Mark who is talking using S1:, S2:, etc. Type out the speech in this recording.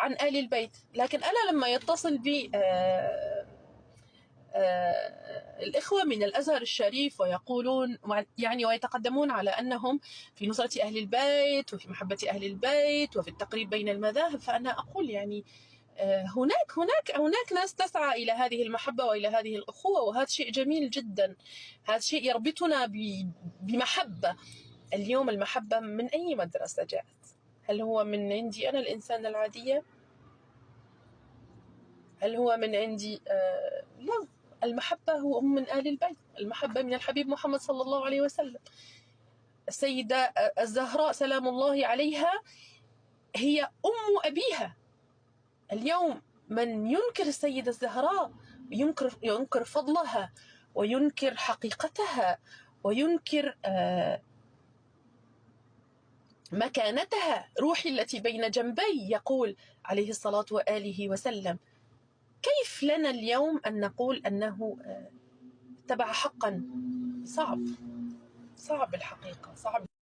S1: عن آل البيت. لكن أنا لما يتصل بي الإخوة من الأزهر الشريف ويقولون يعني ويتقدمون على أنهم في نصرة أهل البيت وفي محبة أهل البيت وفي التقريب بين المذاهب، فأنا أقول يعني هناك ناس تسعى إلى هذه المحبة وإلى هذه الأخوة، وهذا شيء جميل جدا. هذا شيء يربطنا بمحبة. اليوم المحبة من أي مدرسة جاءت؟ هل هو من عندي أنا الإنسان العادية؟ هل هو من عندي؟ لا، المحبة هو من آل البيت، المحبة من الحبيب محمد صلى الله عليه وسلم. السيدة الزهراء سلام الله عليها هي أم أبيها. اليوم من ينكر السيدة الزهراء ينكر فضلها وينكر حقيقتها وينكر مكانتها، روحي التي بين جنبي، يقول عليه الصلاة وآله وسلم. كيف لنا اليوم أن نقول أنه اتبع حقا؟ صعب الحقيقة، صعب.